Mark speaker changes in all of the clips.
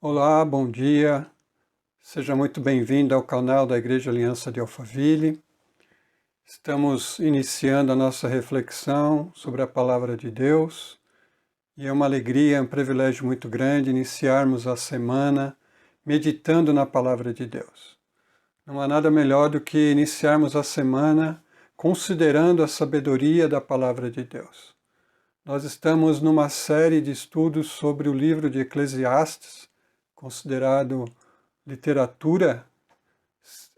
Speaker 1: Olá, bom dia. Seja muito bem-vindo ao canal da Igreja Aliança de Alphaville. Estamos iniciando a nossa reflexão sobre a Palavra de Deus e é uma alegria, um privilégio muito grande iniciarmos a semana meditando na Palavra de Deus. Não há nada melhor do que iniciarmos a semana considerando a sabedoria da Palavra de Deus. Nós estamos numa série de estudos sobre o livro de Eclesiastes, considerado literatura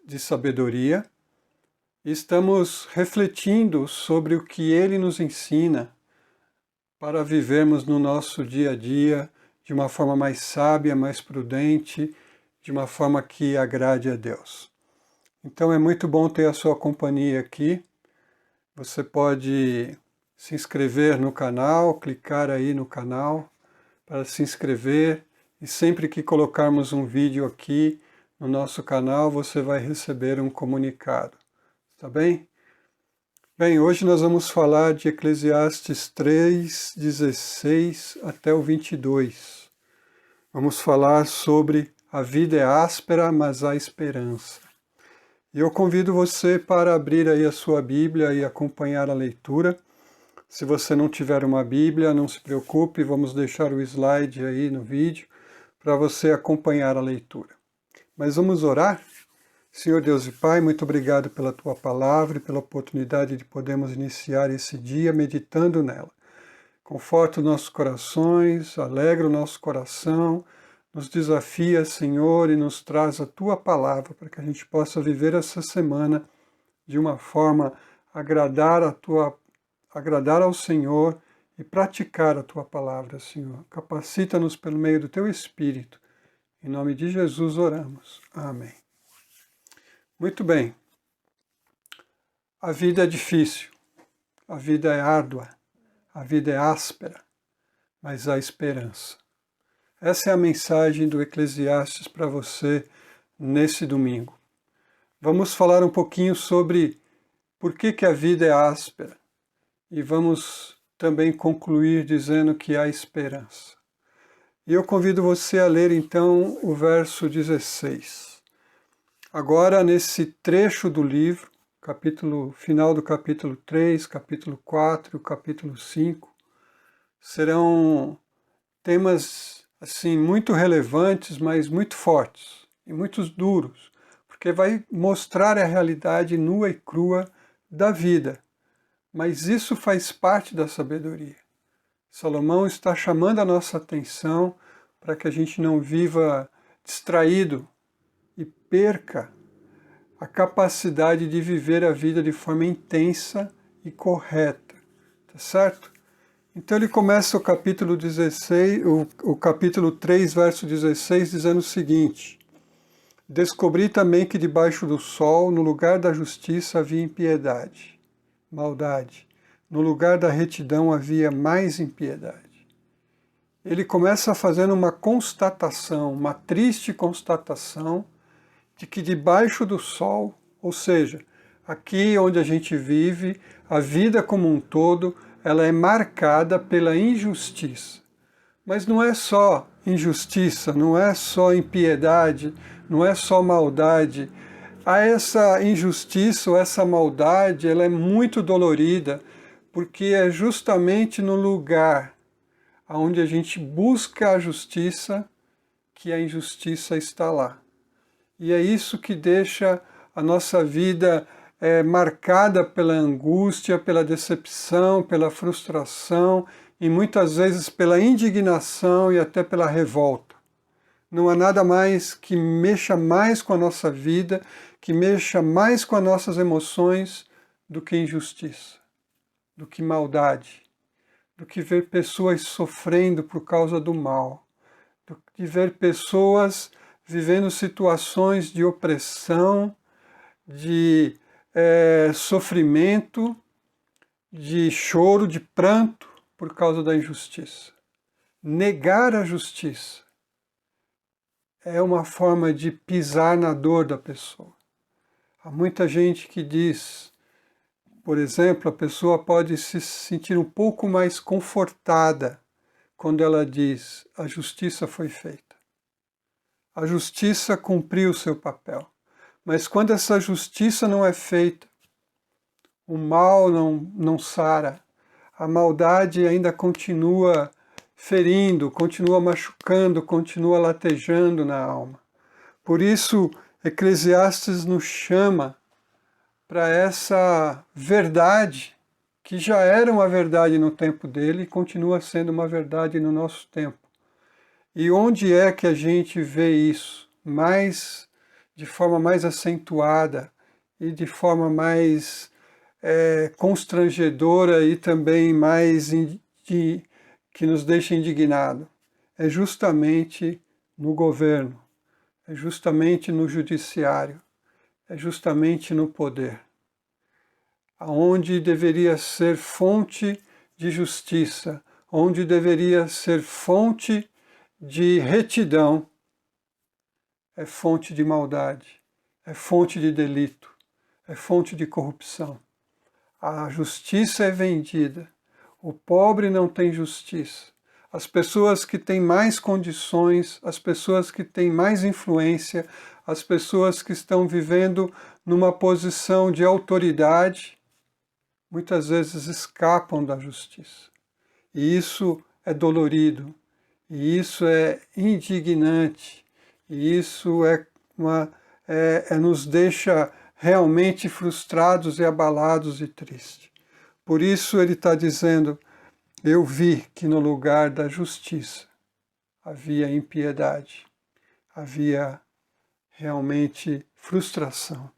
Speaker 1: de sabedoria, e estamos refletindo sobre o que ele nos ensina para vivermos no nosso dia a dia de uma forma mais sábia, mais prudente, de uma forma que agrade a Deus. Então é muito bom ter a sua companhia aqui. Você pode se inscrever no canal, clicar aí no canal para se inscrever, e sempre que colocarmos um vídeo aqui no nosso canal, você vai receber um comunicado, tá bem? Bem, hoje nós vamos falar de Eclesiastes 3, 16 até o 22. Vamos falar sobre a vida é áspera, mas há esperança. E eu convido você para abrir aí a sua Bíblia e acompanhar a leitura. Se você não tiver uma Bíblia, não se preocupe, vamos deixar o slide aí no vídeo para você acompanhar a leitura. Mas vamos orar? Senhor Deus e Pai, muito obrigado pela Tua Palavra e pela oportunidade de podermos iniciar esse dia meditando nela. Conforta os nossos corações, alegra o nosso coração, nos desafia, Senhor, e nos traz a Tua Palavra para que a gente possa viver essa semana de uma forma agradar ao Senhor e praticar a Tua Palavra, Senhor. Capacita-nos pelo meio do Teu Espírito. Em nome de Jesus oramos. Amém. Muito bem. A vida é difícil, a vida é árdua, a vida é áspera, mas há esperança. Essa é a mensagem do Eclesiastes para você nesse domingo. Vamos falar um pouquinho sobre por que a vida é áspera e vamos também concluir dizendo que há esperança. E eu convido você a ler então o verso 16. Agora, nesse trecho do livro, final do capítulo 3, capítulo 4 e o capítulo 5, serão temas assim muito relevantes, mas muito fortes e muito duros, porque vai mostrar a realidade nua e crua da vida. Mas isso faz parte da sabedoria. Salomão está chamando a nossa atenção para que a gente não viva distraído e perca a capacidade de viver a vida de forma intensa e correta, tá certo? Então ele começa o capítulo 16, o capítulo 3, verso 16, dizendo o seguinte: Descobri também que debaixo do sol, no lugar da justiça havia impiedade, maldade. No lugar da retidão havia mais impiedade. Ele começa fazendo uma constatação, uma triste constatação, de que debaixo do sol, ou seja, aqui onde a gente vive, a vida como um todo, ela é marcada pela injustiça. Mas não é só injustiça, não é só impiedade, não é só maldade. Essa injustiça ou essa maldade, ela é muito dolorida, porque é justamente no lugar onde a gente busca a justiça que a injustiça está lá. E é isso que deixa a nossa vida marcada pela angústia, pela decepção, pela frustração e muitas vezes pela indignação e até pela revolta. Não há nada mais que mexa mais com a nossa vida, que mexa mais com as nossas emoções do que injustiça, do que maldade, do que ver pessoas sofrendo por causa do mal, de ver pessoas vivendo situações de opressão, de sofrimento, de choro, de pranto por causa da injustiça. Negar a justiça é uma forma de pisar na dor da pessoa. Há muita gente que diz, por exemplo, a pessoa pode se sentir um pouco mais confortada quando ela diz: a justiça foi feita. A justiça cumpriu o seu papel. Mas quando essa justiça não é feita, o mal não sara, a maldade ainda continua ferindo, continua machucando, continua latejando na alma. Por isso, Eclesiastes nos chama para essa verdade, que já era uma verdade no tempo dele e continua sendo uma verdade no nosso tempo. E onde é que a gente vê isso? De forma mais acentuada e de forma mais constrangedora e também que nos deixa indignado. É justamente no governo, é justamente no judiciário, é justamente no poder, aonde deveria ser fonte de justiça, onde deveria ser fonte de retidão, é fonte de maldade, é fonte de delito, é fonte de corrupção. A justiça é vendida, o pobre não tem justiça. As pessoas que têm mais condições, as pessoas que têm mais influência, as pessoas que estão vivendo numa posição de autoridade, muitas vezes escapam da justiça. E isso é dolorido, e isso é indignante, e isso nos deixa realmente frustrados e abalados e tristes. Por isso ele está dizendo, eu vi que no lugar da justiça havia impiedade, havia realmente frustração.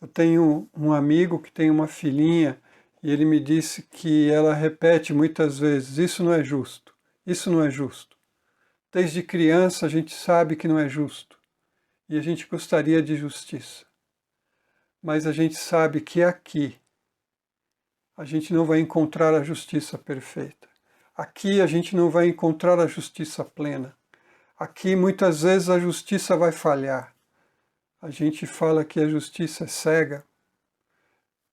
Speaker 1: Eu tenho um amigo que tem uma filhinha e ele me disse que ela repete muitas vezes, isso não é justo, isso não é justo. Desde criança a gente sabe que não é justo e a gente gostaria de justiça. Mas a gente sabe que aqui a gente não vai encontrar a justiça perfeita. Aqui a gente não vai encontrar a justiça plena. Aqui muitas vezes a justiça vai falhar. A gente fala que a justiça é cega.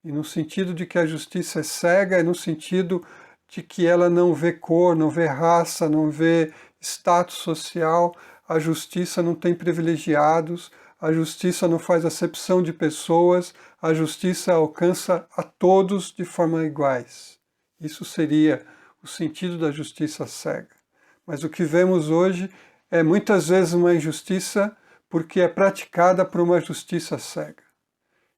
Speaker 1: E no sentido de que a justiça é cega, é no sentido de que ela não vê cor, não vê raça, não vê status social, a justiça não tem privilegiados, a justiça não faz acepção de pessoas, a justiça alcança a todos de forma iguais. Isso seria o sentido da justiça cega. Mas o que vemos hoje é muitas vezes uma injustiça porque é praticada por uma justiça cega.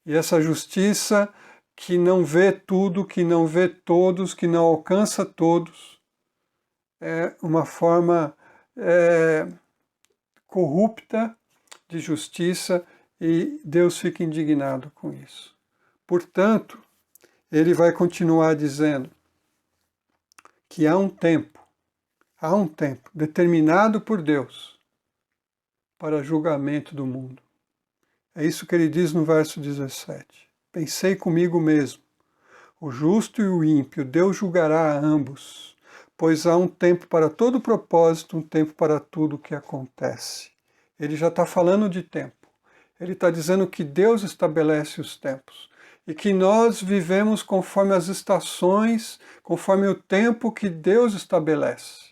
Speaker 1: E essa justiça que não vê tudo, que não vê todos, que não alcança todos, é uma forma corrupta de justiça e Deus fica indignado com isso. Portanto, ele vai continuar dizendo que há um tempo determinado por Deus para julgamento do mundo. É isso que ele diz no verso 17. Pensei comigo mesmo, o justo e o ímpio, Deus julgará a ambos, pois há um tempo para todo propósito, um tempo para tudo que acontece. Ele já está falando de tempo. Ele está dizendo que Deus estabelece os tempos e que nós vivemos conforme as estações, conforme o tempo que Deus estabelece.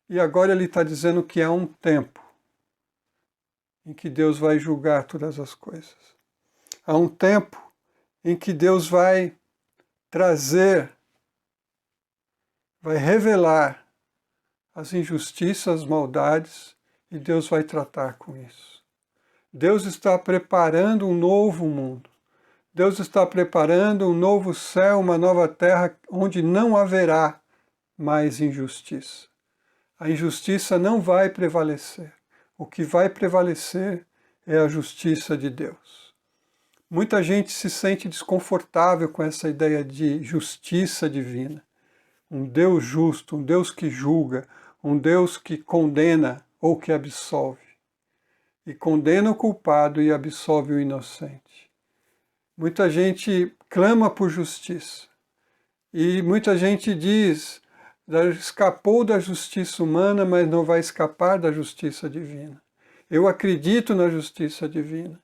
Speaker 1: E agora ele está dizendo que há um tempo em que Deus vai julgar todas as coisas. Há um tempo em que Deus vai trazer, vai revelar as injustiças, as maldades, e Deus vai tratar com isso. Deus está preparando um novo mundo. Deus está preparando um novo céu, uma nova terra, onde não haverá mais injustiça. A injustiça não vai prevalecer. O que vai prevalecer é a justiça de Deus. Muita gente se sente desconfortável com essa ideia de justiça divina. Um Deus justo, um Deus que julga, um Deus que condena ou que absolve. E condena o culpado e absolve o inocente. Muita gente clama por justiça. E muita gente diz, escapou da justiça humana, mas não vai escapar da justiça divina. Eu acredito na justiça divina,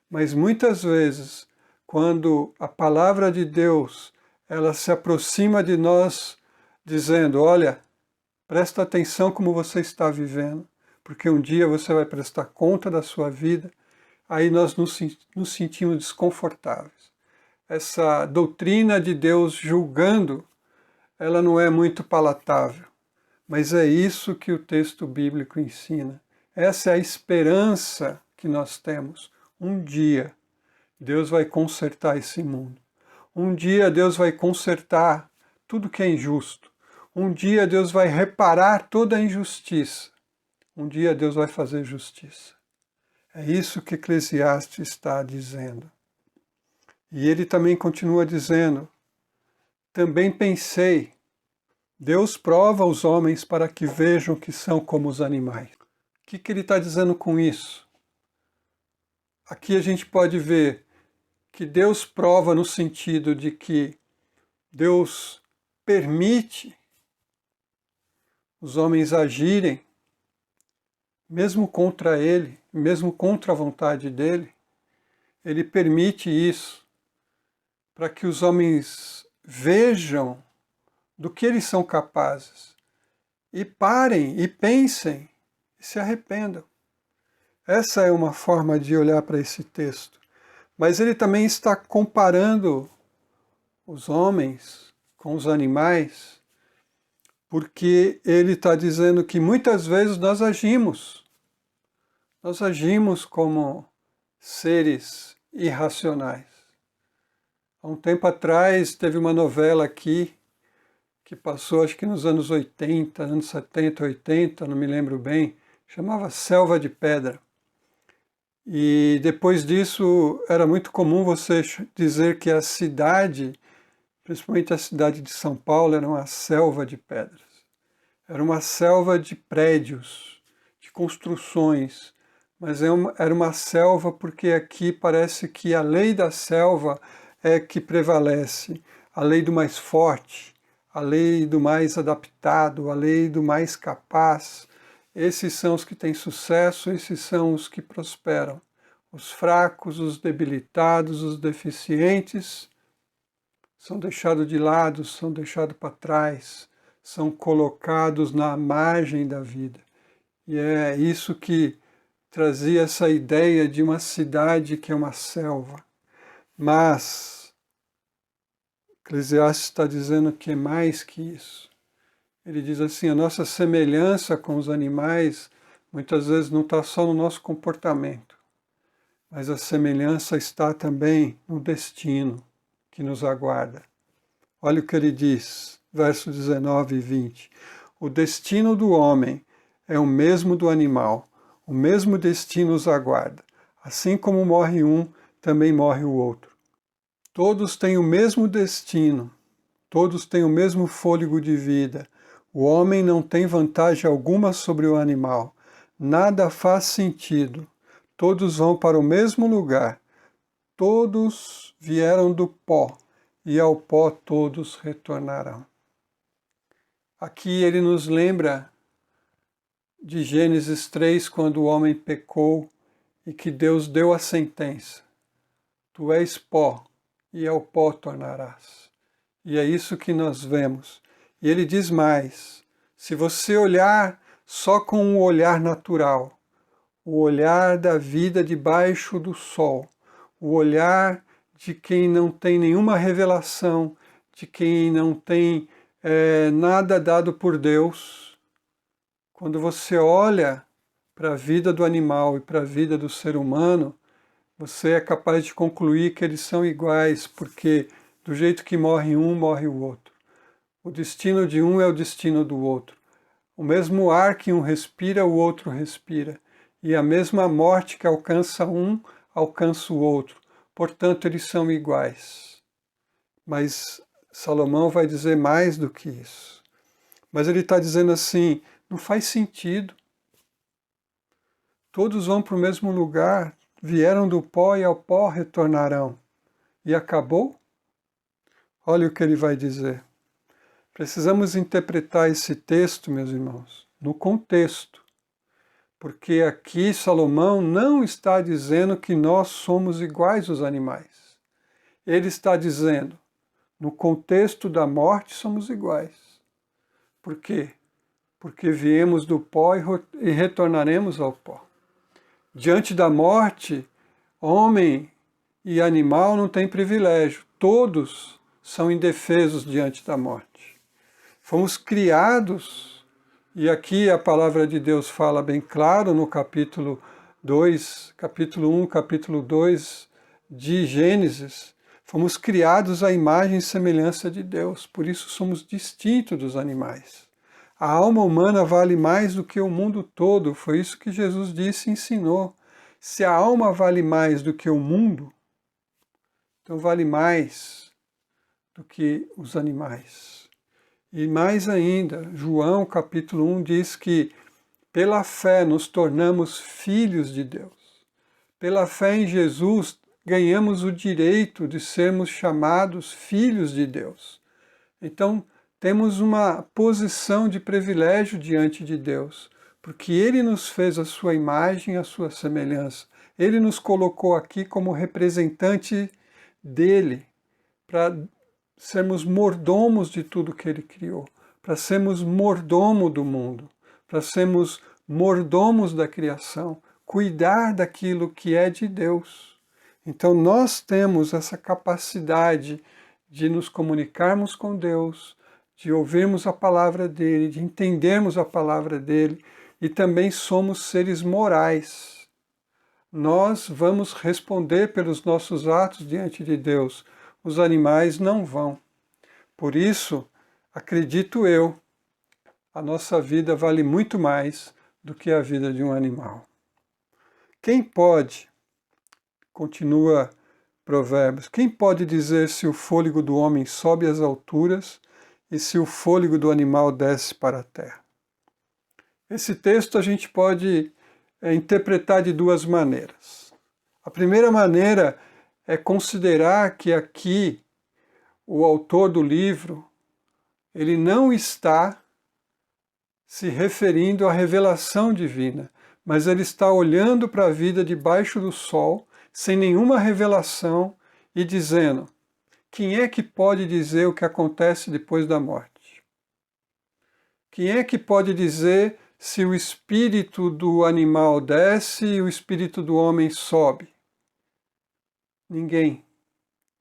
Speaker 1: mas muitas vezes, quando a palavra de Deus ela se aproxima de nós, dizendo, olha, presta atenção como você está vivendo, porque um dia você vai prestar conta da sua vida, aí nós nos sentimos desconfortáveis. Essa doutrina de Deus julgando, ela não é muito palatável, mas é isso que o texto bíblico ensina. Essa é a esperança que nós temos. Um dia Deus vai consertar esse mundo. Um dia Deus vai consertar tudo que é injusto. Um dia Deus vai reparar toda a injustiça. Um dia Deus vai fazer justiça. É isso que Eclesiastes está dizendo. E ele também continua dizendo: também pensei, Deus prova os homens para que vejam que são como os animais. O que ele está dizendo com isso? Aqui a gente pode ver que Deus prova no sentido de que Deus permite os homens agirem, mesmo contra Ele, mesmo contra a vontade dEle. Ele permite isso para que os homens vejam do que eles são capazes e parem e pensem e se arrependam. Essa é uma forma de olhar para esse texto. Mas ele também está comparando os homens com os animais, porque ele está dizendo que muitas vezes nós agimos como seres irracionais. Há um tempo atrás teve uma novela aqui, que passou acho que nos anos 80, anos 70, 80, não me lembro bem, chamava Selva de Pedra. E depois disso era muito comum você dizer que a cidade, principalmente a cidade de São Paulo, era uma selva de pedras. Era uma selva de prédios, de construções, mas era uma selva porque aqui parece que a lei da selva é que prevalece, a lei do mais forte, a lei do mais adaptado, a lei do mais capaz. Esses são os que têm sucesso, esses são os que prosperam. Os fracos, os debilitados, os deficientes são deixados de lado, são deixados para trás, são colocados na margem da vida. E é isso que trazia essa ideia de uma cidade que é uma selva. Mas Eclesiastes está dizendo que é mais que isso. Ele diz assim, a nossa semelhança com os animais muitas vezes não está só no nosso comportamento, mas a semelhança está também no destino que nos aguarda. Olha o que ele diz, versos 19 e 20. O destino do homem é o mesmo do animal, o mesmo destino os aguarda. Assim como morre um, também morre o outro. Todos têm o mesmo destino, todos têm o mesmo fôlego de vida. O homem não tem vantagem alguma sobre o animal. Nada faz sentido. Todos vão para o mesmo lugar. Todos vieram do pó, e ao pó todos retornarão. Aqui ele nos lembra de Gênesis 3, quando o homem pecou e que Deus deu a sentença. Tu és pó, e ao pó tornarás. E é isso que nós vemos. E ele diz mais, se você olhar só com um olhar natural, o olhar da vida debaixo do sol, o olhar de quem não tem nenhuma revelação, de quem não tem nada dado por Deus, quando você olha para a vida do animal e para a vida do ser humano, você é capaz de concluir que eles são iguais, porque do jeito que morre um, morre o outro. O destino de um é o destino do outro. O mesmo ar que um respira, o outro respira. E a mesma morte que alcança um, alcança o outro. Portanto, eles são iguais. Mas Salomão vai dizer mais do que isso. Mas ele está dizendo assim, não faz sentido. Todos vão para o mesmo lugar, vieram do pó e ao pó retornarão. E acabou? Olha o que ele vai dizer. Precisamos interpretar esse texto, meus irmãos, no contexto. Porque aqui Salomão não está dizendo que nós somos iguais aos animais. Ele está dizendo, no contexto da morte somos iguais. Por quê? porque viemos do pó e retornaremos ao pó. Diante da morte, homem e animal não têm privilégio, todos são indefesos diante da morte. Fomos criados, e aqui a palavra de Deus fala bem claro no capítulo 2, capítulo 1, capítulo 2 de Gênesis, fomos criados à imagem e semelhança de Deus, por isso somos distintos dos animais. A alma humana vale mais do que o mundo todo, foi isso que Jesus disse e ensinou. Se a alma vale mais do que o mundo, então vale mais do que os animais. E mais ainda, João capítulo 1 diz que pela fé nos tornamos filhos de Deus. Pela fé em Jesus ganhamos o direito de sermos chamados filhos de Deus. Então temos uma posição de privilégio diante de Deus, porque Ele nos fez a sua imagem e a sua semelhança. Ele nos colocou aqui como representante dele, para sermos mordomos de tudo que Ele criou, para sermos mordomo do mundo, para sermos mordomos da criação, cuidar daquilo que é de Deus. Então nós temos essa capacidade de nos comunicarmos com Deus, de ouvirmos a palavra dele, de entendermos a palavra dele, e também somos seres morais. Nós vamos responder pelos nossos atos diante de Deus. Os animais não vão. Por isso, acredito eu, a nossa vida vale muito mais do que a vida de um animal. Quem pode, continua Provérbios, quem pode dizer se o fôlego do homem sobe às alturas e se o fôlego do animal desce para a terra? Esse texto a gente pode interpretar de duas maneiras. A primeira maneira é considerar que aqui o autor do livro, ele não está se referindo à revelação divina, mas ele está olhando para a vida debaixo do sol, sem nenhuma revelação, e dizendo: quem é que pode dizer o que acontece depois da morte? Quem é que pode dizer se o espírito do animal desce e o espírito do homem sobe? Ninguém.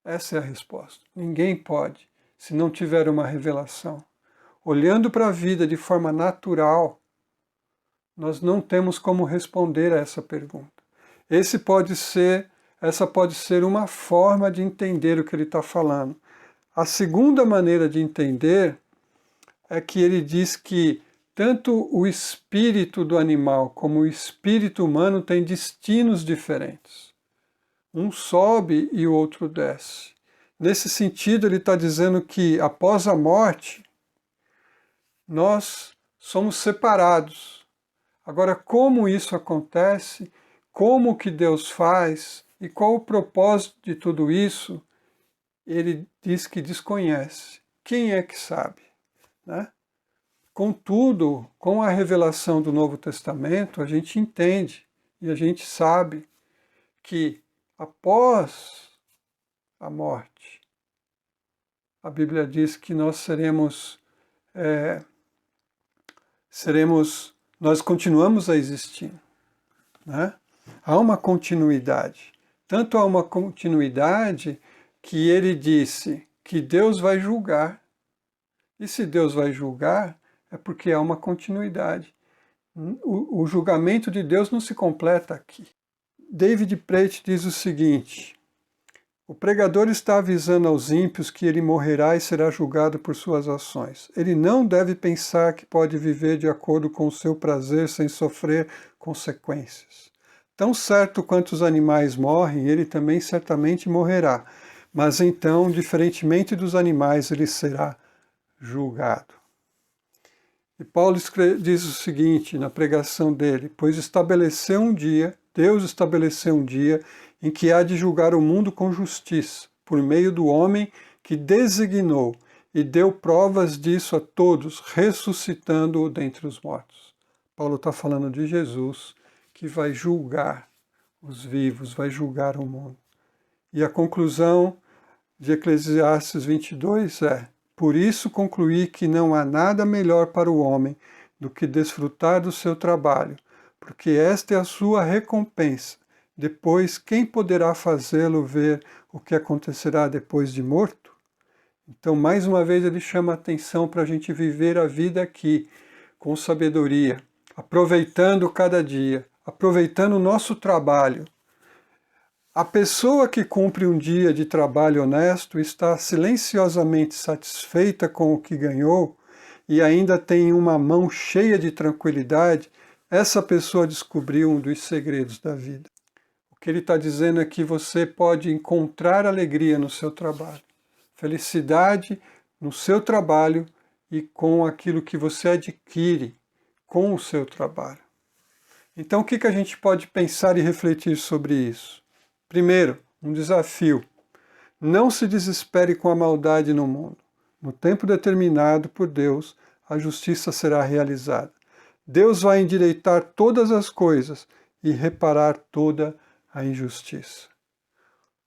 Speaker 1: Essa é a resposta. Ninguém pode, se não tiver uma revelação. Olhando para a vida de forma natural, nós não temos como responder a essa pergunta. Essa pode ser uma forma de entender o que ele está falando. A segunda maneira de entender é que ele diz que tanto o espírito do animal como o espírito humano têm destinos diferentes. Um sobe e o outro desce. Nesse sentido, ele está dizendo que após a morte, nós somos separados. Agora, como isso acontece, como que Deus faz e qual o propósito de tudo isso, ele diz que desconhece. Quem é que sabe? Né? Contudo, com a revelação do Novo Testamento, a gente entende e a gente sabe que após a morte, a Bíblia diz que nós nós continuamos a existir, né? Há uma continuidade. Tanto há uma continuidade que ele disse que Deus vai julgar. E se Deus vai julgar, é porque há uma continuidade. O julgamento de Deus não se completa aqui. David Platt diz o seguinte: o pregador está avisando aos ímpios que ele morrerá e será julgado por suas ações. Ele não deve pensar que pode viver de acordo com o seu prazer sem sofrer consequências. Tão certo quanto os animais morrem, ele também certamente morrerá. Mas então, diferentemente dos animais, ele será julgado. E Paulo diz o seguinte na pregação dele: pois Deus estabeleceu um dia em que há de julgar o mundo com justiça, por meio do homem que designou, e deu provas disso a todos, ressuscitando-o dentre os mortos. Paulo está falando de Jesus, que vai julgar os vivos, vai julgar o mundo. E a conclusão de Eclesiastes 22 é: por isso concluí que não há nada melhor para o homem do que desfrutar do seu trabalho, porque esta é a sua recompensa. Depois, quem poderá fazê-lo ver o que acontecerá depois de morto? Então, mais uma vez, ele chama a atenção para a gente viver a vida aqui com sabedoria, aproveitando cada dia, aproveitando o nosso trabalho. A pessoa que cumpre um dia de trabalho honesto está silenciosamente satisfeita com o que ganhou e ainda tem uma mão cheia de tranquilidade. Essa pessoa descobriu um dos segredos da vida. O que ele está dizendo é que você pode encontrar alegria no seu trabalho, felicidade no seu trabalho e com aquilo que você adquire com o seu trabalho. Então, o que a gente pode pensar e refletir sobre isso? Primeiro, um desafio. Não se desespere com a maldade no mundo. No tempo determinado por Deus, a justiça será realizada. Deus vai endireitar todas as coisas e reparar toda a injustiça.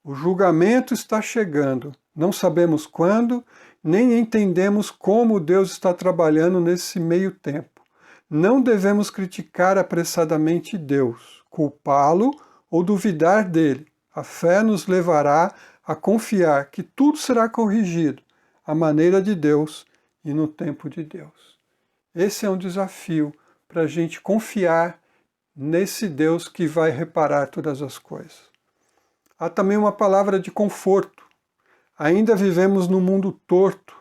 Speaker 1: O julgamento está chegando. Não sabemos quando, nem entendemos como Deus está trabalhando nesse meio tempo. Não devemos criticar apressadamente Deus, culpá-lo ou duvidar dele. A fé nos levará a confiar que tudo será corrigido à maneira de Deus e no tempo de Deus. Esse é um desafio para a gente confiar nesse Deus que vai reparar todas as coisas. Há também uma palavra de conforto. Ainda vivemos num mundo torto,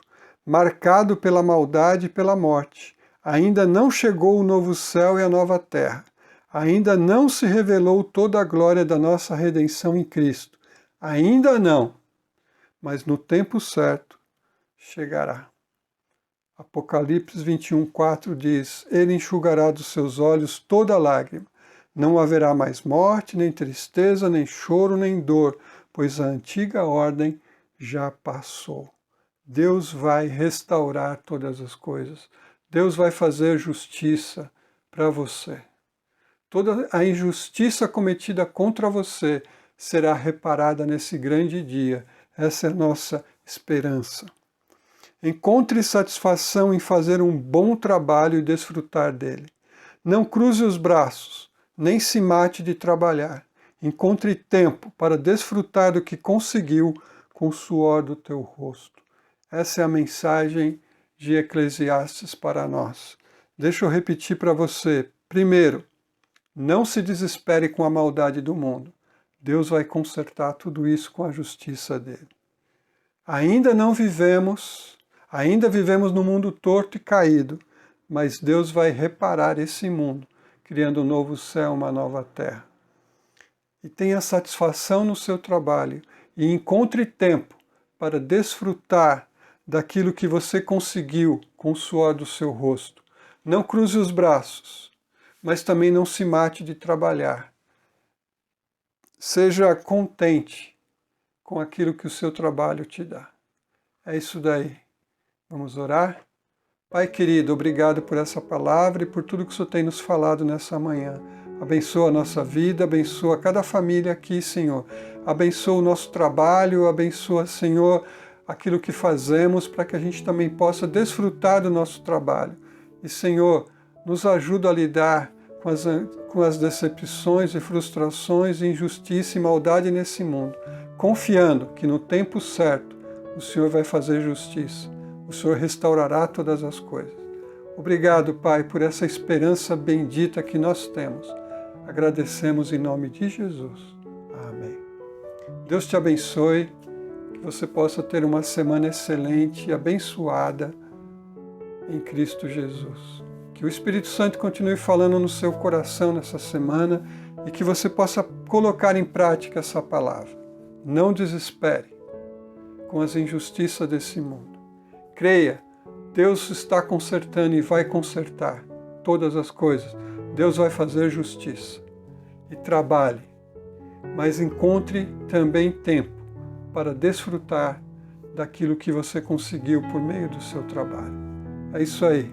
Speaker 1: marcado pela maldade e pela morte. Ainda não chegou o novo céu e a nova terra. Ainda não se revelou toda a glória da nossa redenção em Cristo. Ainda não, mas no tempo certo chegará. Apocalipse 21:4 diz: Ele enxugará dos seus olhos toda lágrima. Não haverá mais morte, nem tristeza, nem choro, nem dor, pois a antiga ordem já passou. Deus vai restaurar todas as coisas. Deus vai fazer justiça para você. Toda a injustiça cometida contra você será reparada nesse grande dia. Essa é a nossa esperança. Encontre satisfação em fazer um bom trabalho e desfrutar dele. Não cruze os braços, nem se mate de trabalhar. Encontre tempo para desfrutar do que conseguiu com o suor do teu rosto. Essa é a mensagem de Eclesiastes para nós. Deixa eu repetir para você. Primeiro, não se desespere com a maldade do mundo. Deus vai consertar tudo isso com a justiça dele. Ainda vivemos num mundo torto e caído, mas Deus vai reparar esse mundo, criando um novo céu, uma nova terra. E tenha satisfação no seu trabalho e encontre tempo para desfrutar daquilo que você conseguiu com o suor do seu rosto. Não cruze os braços, mas também não se mate de trabalhar. Seja contente com aquilo que o seu trabalho te dá. É isso daí. Vamos orar? Pai querido, obrigado por essa palavra e por tudo que o Senhor tem nos falado nessa manhã. Abençoa a nossa vida, abençoa cada família aqui, Senhor. Abençoa o nosso trabalho, abençoa, Senhor, aquilo que fazemos para que a gente também possa desfrutar do nosso trabalho. E, Senhor, nos ajuda a lidar com as decepções e frustrações, injustiça e maldade nesse mundo, confiando que no tempo certo o Senhor vai fazer justiça, o Senhor restaurará todas as coisas. Obrigado, Pai, por essa esperança bendita que nós temos. Agradecemos em nome de Jesus. Amém. Deus te abençoe, que você possa ter uma semana excelente e abençoada em Cristo Jesus. Que o Espírito Santo continue falando no seu coração nessa semana e que você possa colocar em prática essa palavra. Não desespere com as injustiças desse mundo. Creia, Deus está consertando e vai consertar todas as coisas. Deus vai fazer justiça. E trabalhe, mas encontre também tempo para desfrutar daquilo que você conseguiu por meio do seu trabalho. É isso aí.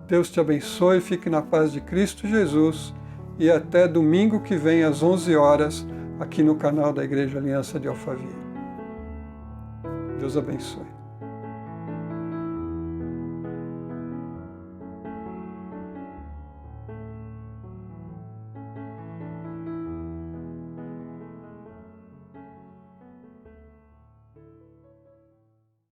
Speaker 1: Deus te abençoe, fique na paz de Cristo Jesus e até domingo que vem às 11 horas aqui no canal da Igreja Aliança de Alphaville. Deus abençoe.